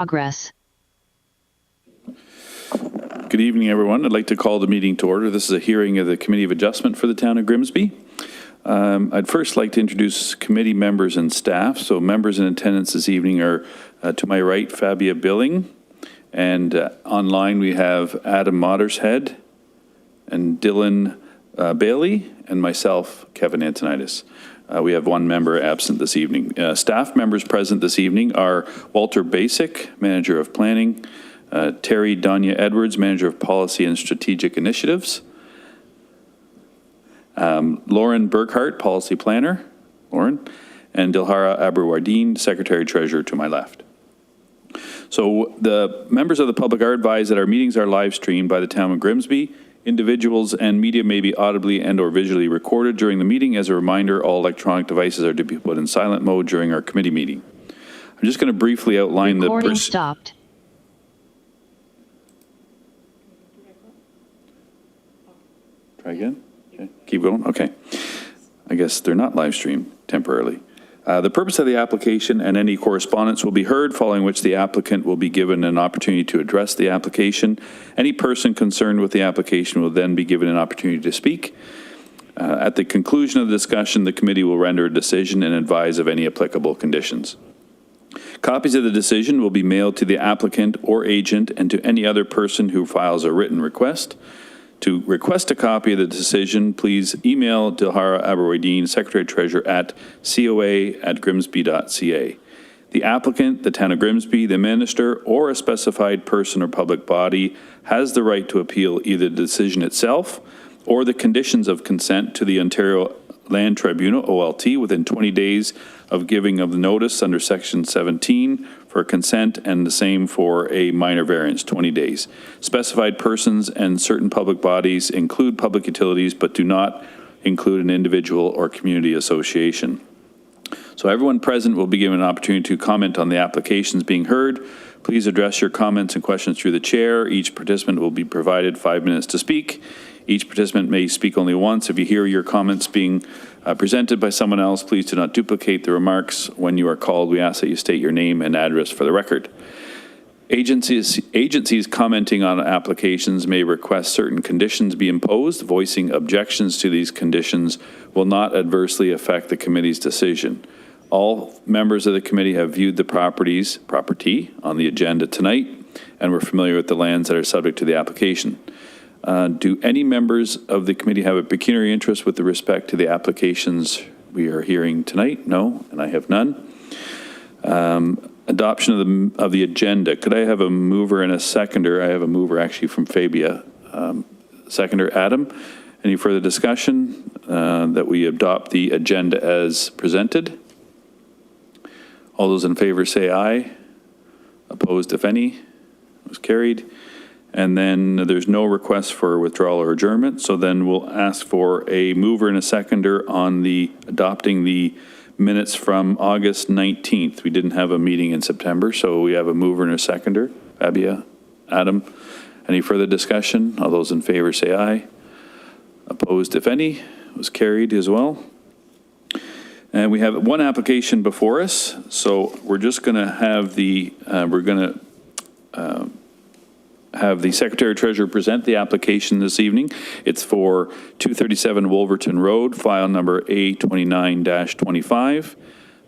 Progress. Good evening, everyone. I'd like to call the meeting to order. This is a hearing of the Committee of Adjustment for the Town of Grimsby. I'd first like to introduce committee members and staff. So members in attendance this evening are, to my right, Fabia Billing. And online we have Adam Mottershead and Dylan Bailey and myself, Kevin Antonitis. We have one member absent this evening. Staff members present this evening are Walter Basic, Manager of Planning, Terry Donya Edwards, Manager of Policy and Strategic Initiatives, Lauren Burkhart, Policy Planner, Lauren, and Dilhara Aberwardine, Secretary Treasurer to my left. So the members of the public are advised that our meetings are live streamed by the Town of Grimsby. Individuals and media may be audibly and or visually recorded during the meeting. As a reminder, all electronic devices are to be put in silent mode during our committee meeting. I'm just going to briefly outline the Recording stopped. Try again? Okay. Keep going? Okay. I guess they're not live streamed temporarily. The purpose of the application and any correspondence will be heard, following which the applicant will be given an opportunity to address the application. Any person concerned with the application will then be given an opportunity to speak. At the conclusion of the discussion, the committee will render a decision and advise of any applicable conditions. Copies of the decision will be mailed to the applicant or agent and to any other person who files a written request. To request a copy of the decision, please email Dilhara Aberwardine, Secretary Treasurer at coa@grimsby.ca. The applicant, the Town of Grimsby, the minister, or a specified person or public body has the right to appeal either the decision itself or the conditions of consent to the Ontario Land Tribunal, OLT, within 20 days of giving of the notice under Section 17 for consent, and the same for a minor variance, 20 days. Specified persons and certain public bodies include public utilities, but do not include an individual or community association. So everyone present will be given an opportunity to comment on the applications being heard. Please address your comments and questions through the chair. Each participant will be provided 5 minutes to speak. Each participant may speak only once. If you hear your comments being presented by someone else, please do not duplicate the remarks. When you are called, we ask that you state your name and address for the record. Agencies commenting on applications may request certain conditions be imposed. Voicing objections to these conditions will not adversely affect the committee's decision. All members of the committee have viewed the property on the agenda tonight and were familiar with the lands that are subject to the application. Do any members of the committee have a pecuniary interest with respect to the applications we are hearing tonight? No, and I have none. Adoption of the agenda. Could I have a mover and a seconder? I have a mover actually from Fabia. Seconder, Adam. Any further discussion that we adopt the agenda as presented? All those in favor say aye. Opposed, if any? Was carried. And then there's no request for withdrawal or adjournment. So then we'll ask for a mover and a seconder on the adopting the minutes from August 19th. We didn't have a meeting in September, so we have a mover and a seconder. Fabia, Adam, any further discussion? All those in favor say aye. Opposed, if any? Was carried as well. And we have one application before us. So we're just going to have the, have the Secretary Treasurer present the application this evening. It's for 237 Wolverton Road, file number A29-25.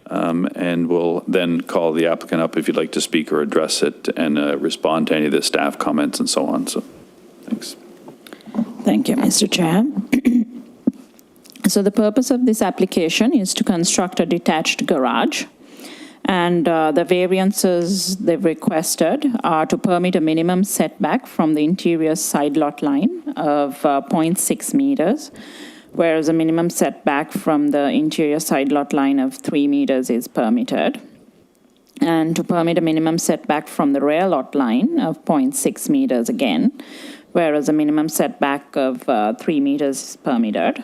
And we'll then call the applicant up if you'd like to speak or address it and respond to any of the staff comments and so on. So, thanks. Thank you, Mr. Chair. So the purpose of this application is to construct a detached garage. And the variances they've requested are to permit a minimum setback from the interior side lot line of 0.6 meters, whereas a minimum setback from the interior side lot line of 3 meters is permitted. And to permit a minimum setback from the rear lot line of 0.6 meters again, whereas a minimum setback of 3 meters is permitted.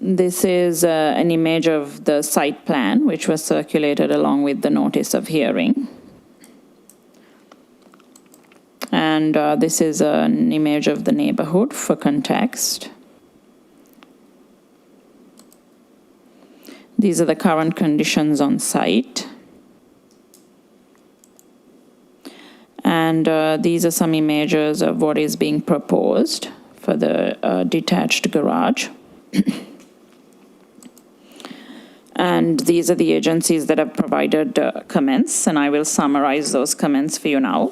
This is an image of the site plan, which was circulated along with the notice of hearing. And this is an image of the neighborhood for context. These are the current conditions on site. And these are some images of what is being proposed for the detached garage. And these are the agencies that have provided comments, and I will summarize those comments for you now.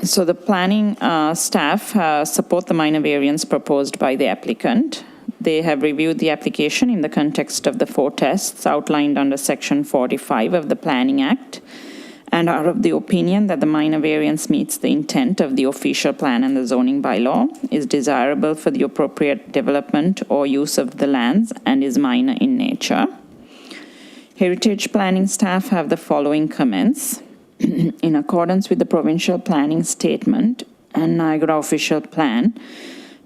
So the planning staff support the minor variance proposed by the applicant. They have reviewed the application in the context of the 4 tests outlined under Section 45 of the Planning Act, and are of the opinion that the minor variance meets the intent of the official plan and the zoning bylaw, is desirable for the appropriate development or use of the lands, and is minor in nature. Heritage planning staff have the following comments. In accordance with the provincial planning statement and Niagara official plan,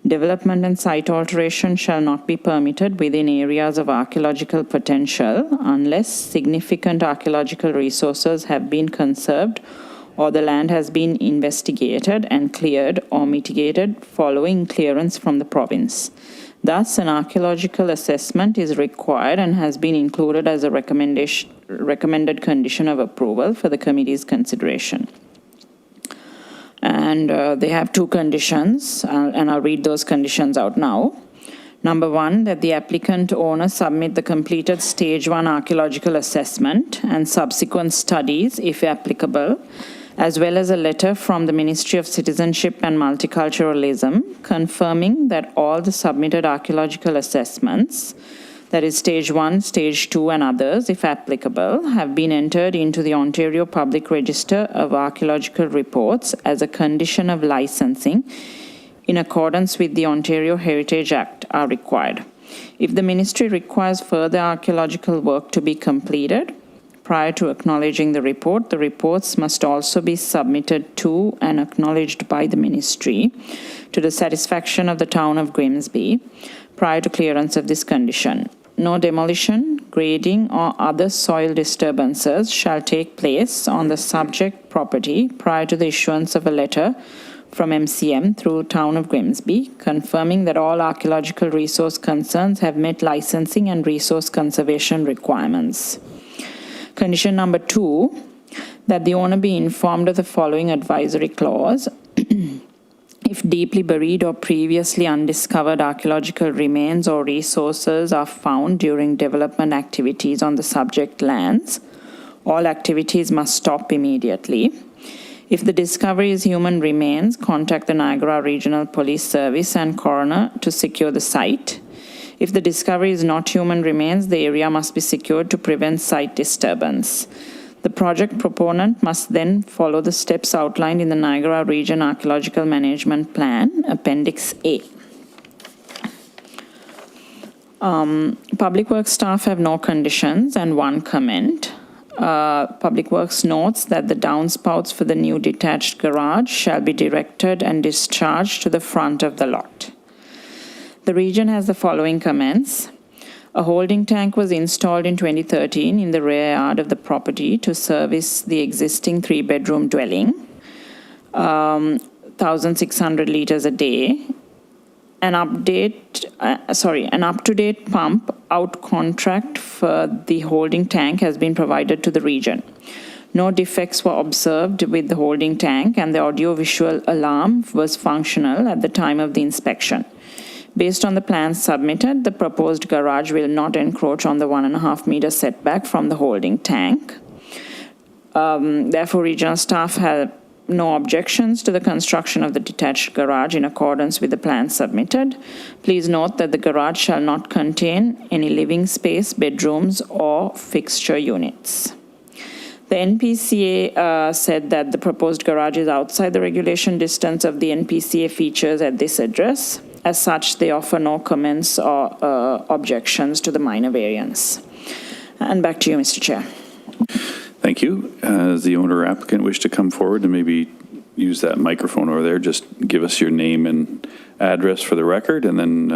development and site alteration shall not be permitted within areas of archaeological potential unless significant archaeological resources have been conserved or the land has been investigated and cleared or mitigated following clearance from the province. Thus, an archaeological assessment is required and has been included as a recommended condition of approval for the committee's consideration. And they have 2 conditions, and I'll read those conditions out now. Number 1, that the applicant owner submit the completed Stage 1 archaeological assessment and subsequent studies, if applicable, as well as a letter from the Ministry of Citizenship and Multiculturalism confirming that all the submitted archaeological assessments, that is Stage 1, Stage 2 and others, if applicable, have been entered into the Ontario Public Register of Archaeological Reports as a condition of licensing in accordance with the Ontario Heritage Act are required. If the Ministry requires further archaeological work to be completed, prior to acknowledging the report, the reports must also be submitted to and acknowledged by the Ministry to the satisfaction of the Town of Grimsby prior to clearance of this condition. No demolition, grading, or other soil disturbances shall take place on the subject property prior to the issuance of a letter from MCM through Town of Grimsby, confirming that all archaeological resource concerns have met licensing and resource conservation requirements. Condition number 2, that the owner be informed of the following advisory clause. If deeply buried or previously undiscovered archaeological remains or resources are found during development activities on the subject lands, all activities must stop immediately. If the discovery is human remains, contact the Niagara Regional Police Service and coroner to secure the site. If the discovery is not human remains, the area must be secured to prevent site disturbance. The project proponent must then follow the steps outlined in the Niagara Region Archaeological Management Plan, Appendix A. Public Works staff have no conditions and 1 comment. Public Works notes that the downspouts for the new detached garage shall be directed and discharged to the front of the lot. The region has the following comments. A holding tank was installed in 2013 in the rear yard of the property to service the existing 3-bedroom dwelling, 1,600 liters a day. An up-to-date pump out contract for the holding tank has been provided to the region. No defects were observed with the holding tank, and the audio-visual alarm was functional at the time of the inspection. Based on the plans submitted, the proposed garage will not encroach on the 1.5-meter setback from the holding tank. Therefore, regional staff have no objections to the construction of the detached garage in accordance with the plans submitted. Please note that the garage shall not contain any living space, bedrooms, or fixture units. The NPCA said that the proposed garage is outside the regulation distance of the NPCA features at this address. As such, they offer no comments or objections to the minor variance. And back to you, Mr. Chair. Thank you. Does the owner or applicant wish to come forward and maybe use that microphone over there? Just give us your name and address for the record, and then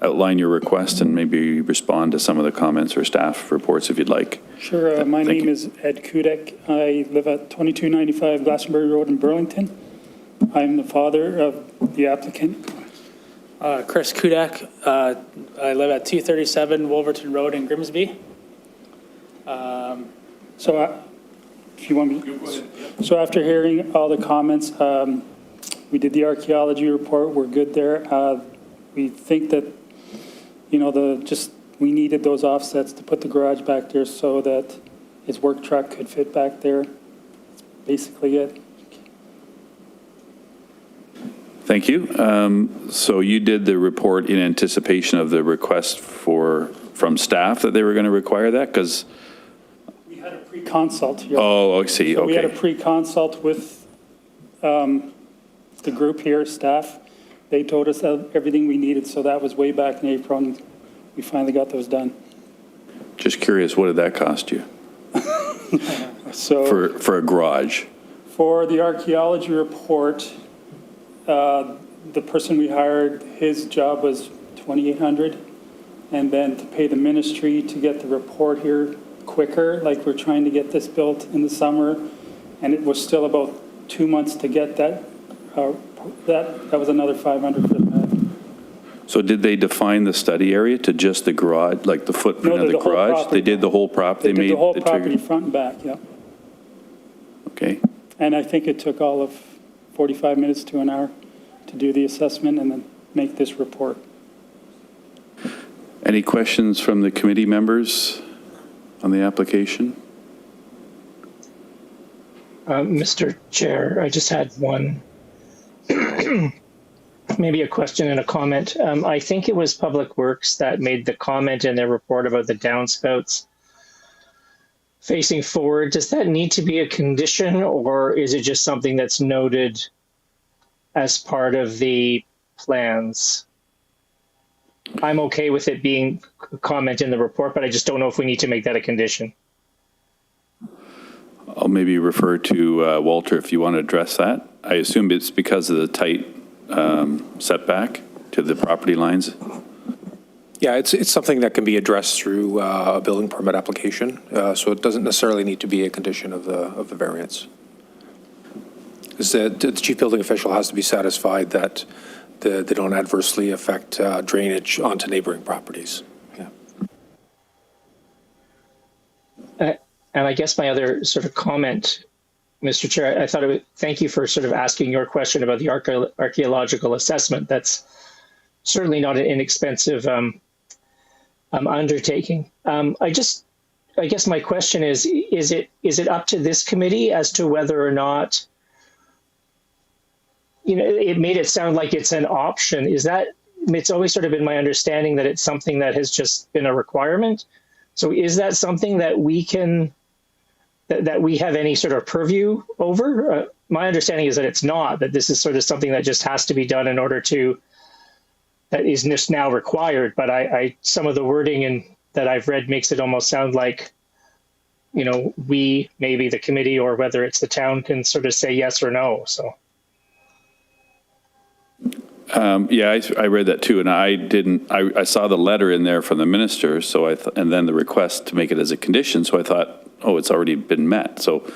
outline your request and maybe respond to some of the comments or staff reports if you'd like. Sure. My name is Ed Kudek. I live at 2295 Glastonbury Road in Burlington. I'm the father of the applicant. Chris Kudek. I live at 237 Wolverton Road in Grimsby. if you want me. So after hearing all the comments, we did the archaeology report. We're good there. We think that, you know, we needed those offsets to put the garage back there so that his work truck could fit back there. That's basically it. Thank you. So you did the report in anticipation of the request from staff that they were going to require that? Because We had a pre-consult here. Oh, I see. So we had a Okay. pre-consult with the group here, staff. They told us everything we needed, so that was way back in April, and we finally got those done. Just curious, what did that cost you So for a garage? for the archaeology report, the person we hired, his job was $2,800, and then to pay the ministry to get the report here quicker, like we're trying to get this built in the summer, and it was still about 2 months to get that. That was another $500 for that. So did they define the study area to just the garage, like the footprint No, of the the whole garage? property. They did the whole prop? They did the whole trigger- property, front and back, yeah. Okay. And I think it took all of 45 minutes to an hour to do the assessment and then make this report. Any questions from the committee members on the application? Mr. Chair, I just had one, maybe a question and a comment. I think it was Public Works that made the comment in their report about the downspouts facing forward. Does that need to be a condition, or is it just something that's noted as part of the plans? I'm okay with it being a comment in the report, but I just don't know if we need to make that a condition. I'll maybe refer to Walter if you want to address that. I assume it's because of the tight setback to the property lines. Yeah, it's something that can be addressed through a building permit application, so it doesn't necessarily need to be a condition of the variance. Because the chief building official has to be satisfied that they don't adversely affect drainage onto neighboring properties. Yeah. And I guess my other sort of comment, Mr. Chair, I thought it would, thank you for sort of asking your question about the archaeological assessment. That's certainly not an inexpensive undertaking. I guess my question is it up to this committee as to whether or not, you know, it made it sound like it's an option. Is that, it's always sort of been my understanding that it's something that has just been a requirement. So is that something that we can, that we have any sort of purview over? My understanding is that it's not, that this is sort of something that just has to be done in order to, that is just now required. But some of the wording that I've read makes it almost sound like, you know, we, maybe the committee, or whether it's the town, can sort of say yes or no, so. Yeah, I read that too, and I saw the letter in there from the minister, so and then the request to make it as a condition, so I thought, oh, it's already been met. So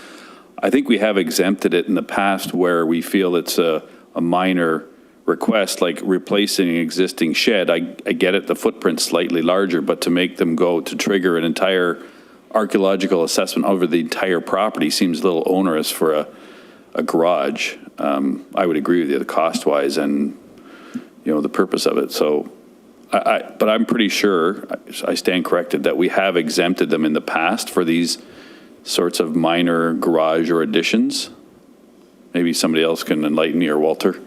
I think we have exempted it in the past where we feel it's a minor request, like replacing an existing shed. I get it, the footprint's slightly larger, but to make them go to trigger an entire archaeological assessment over the entire property seems a little onerous for a garage. I would agree with you, the cost-wise and, you know, the purpose of it. So, but I'm pretty sure, I stand corrected, that we have exempted them in the past for these sorts of minor garage or additions. Maybe somebody else can enlighten me, or Walter.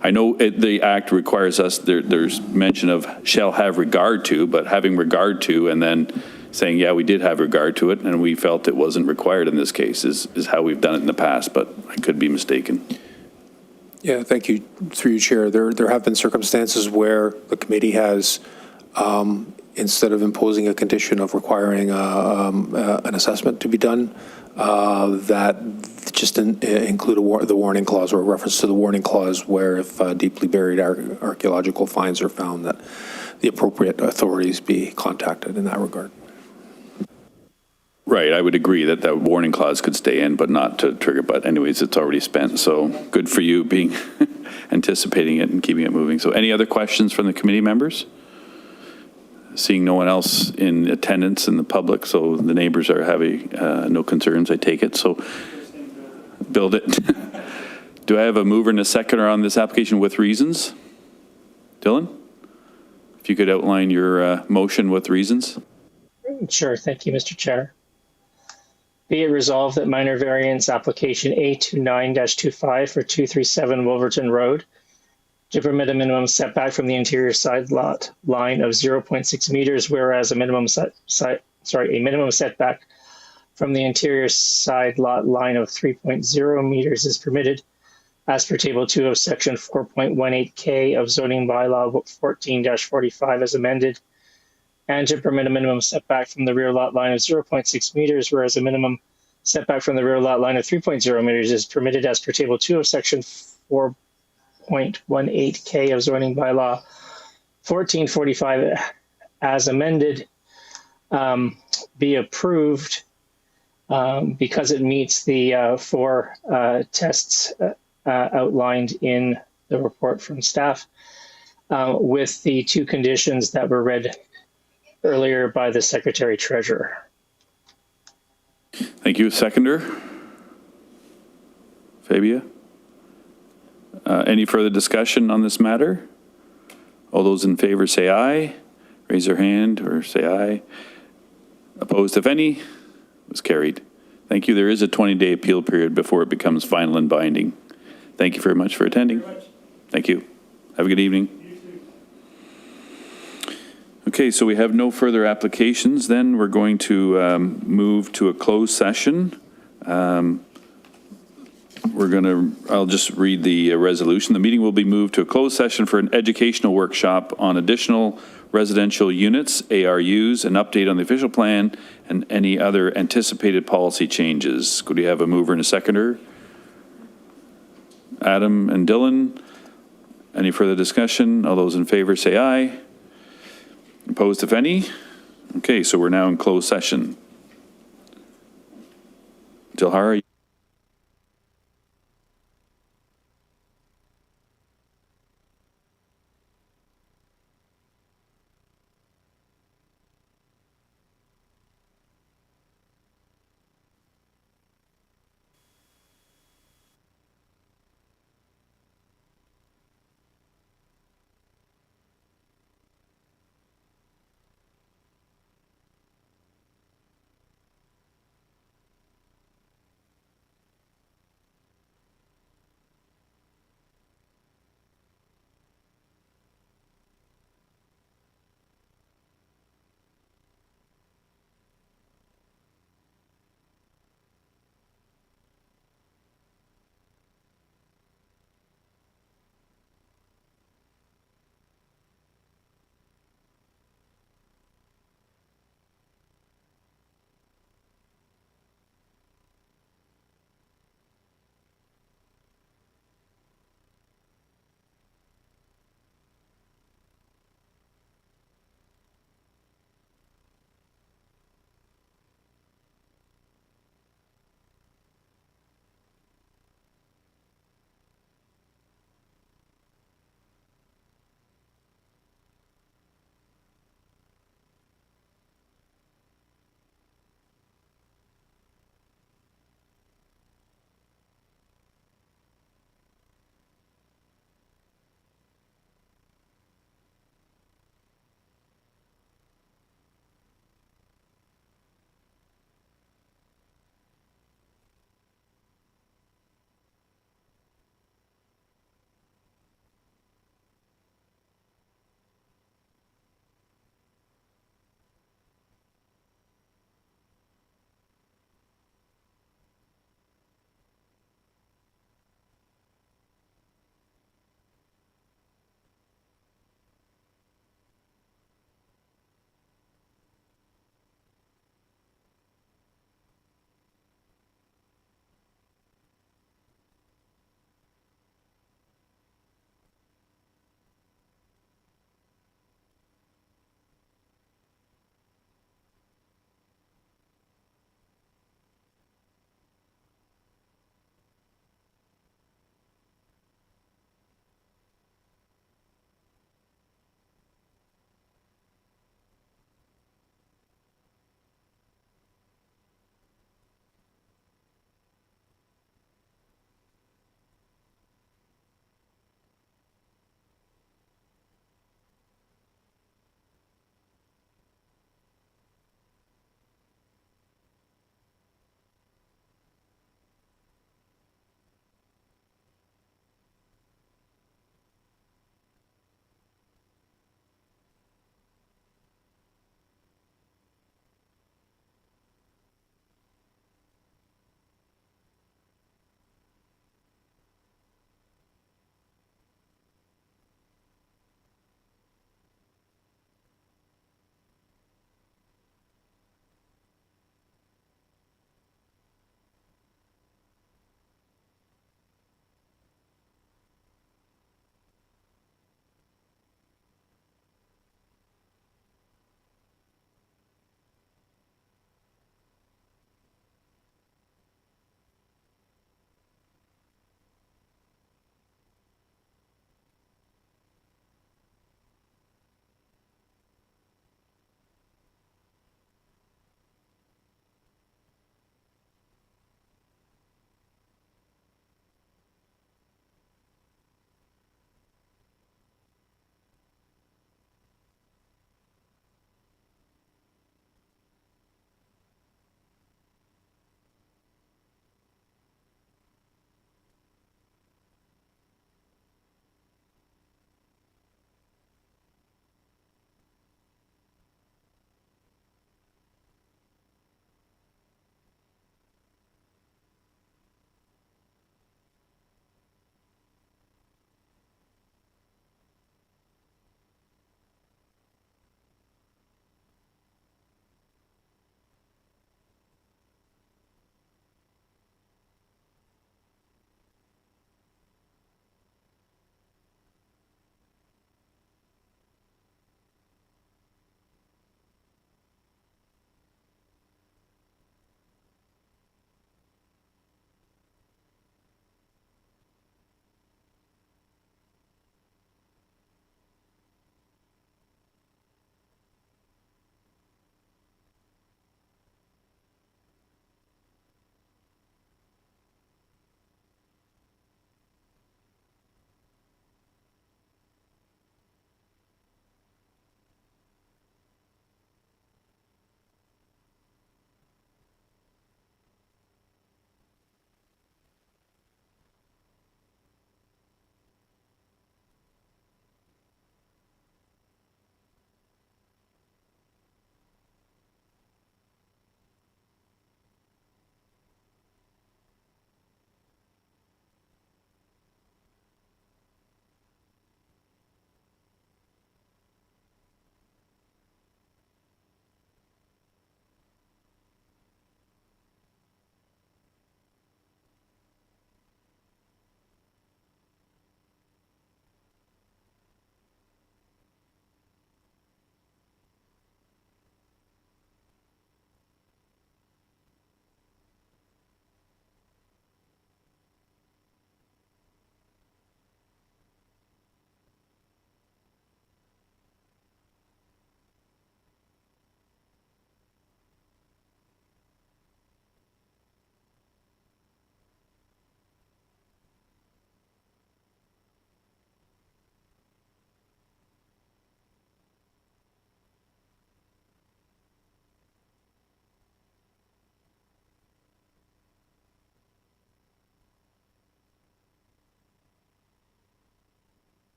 I know the act requires us, there's mention of shall have regard to, but having regard to and then saying, yeah, we did have regard to it and we felt it wasn't required in this case is how we've done it in the past, but I could be mistaken. Yeah, thank you. Through you, Chair. There have been circumstances where the committee has, instead of imposing a condition of requiring an assessment to be done, that just include the warning clause, or a reference to the warning clause, where if deeply buried archaeological finds are found, that the appropriate authorities be contacted in that regard. Right, I would agree that that warning clause could stay in, but not to trigger, but anyways, it's already spent, so good for you being, anticipating it and keeping it moving. So any other questions from the committee members? Seeing no one else in attendance in the public, so the neighbors are having no concerns, I take it. So build it. Do I have a mover and a seconder on this application with reasons? Dylan? If you could outline your motion with reasons? Sure. Thank you, Mr. Chair. Be it resolved that minor variance application A29-25 for 237 Wolverton Road to permit a minimum setback from the interior side lot line of 0.6 meters, whereas a minimum setback from the interior side lot line of 3.0 meters is permitted as per table 2 of section 4.18K of zoning bylaw 14-45 as amended, and to permit a minimum setback from the rear lot line of 0.6 meters, whereas a minimum setback from the rear lot line of 3.0 meters is permitted as per table 2 of section 4.18K of zoning bylaw 1445 as amended, be approved because it meets the 4 tests outlined in the report from staff, with the 2 conditions that were read earlier by the Secretary Treasurer. Thank you. Seconder? Fabia? Any further discussion on this matter? All those in favor say aye. Raise your hand or say aye. Opposed, if any? Was carried. Thank you. There is a 20-day appeal period before it becomes final and binding. Thank you very much for attending. Thank you. Have a good evening. Okay, so we have no further applications. Then we're going to move to a closed session. I'll just read the resolution. The meeting will be moved to a closed session for an educational workshop on additional residential units, ARUs, an update on the official plan, and any other anticipated policy changes. Could we have a mover and a seconder? Adam and Dylan. Any further discussion? All those in favor say aye. Opposed, if any? Okay, so we're now in closed session. Dilhar,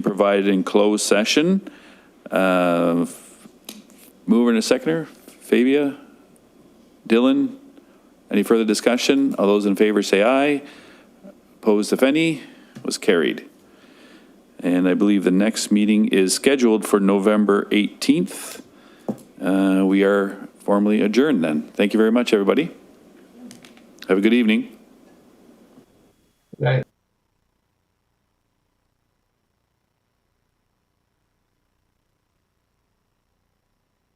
provided in closed session. Mover and a seconder, Fabia, Dylan, any further discussion? All those in favor say aye. Opposed, if any, was carried. And I believe the next meeting is scheduled for November 18th. We are formally adjourned then. Thank you very much, everybody. Have a good evening.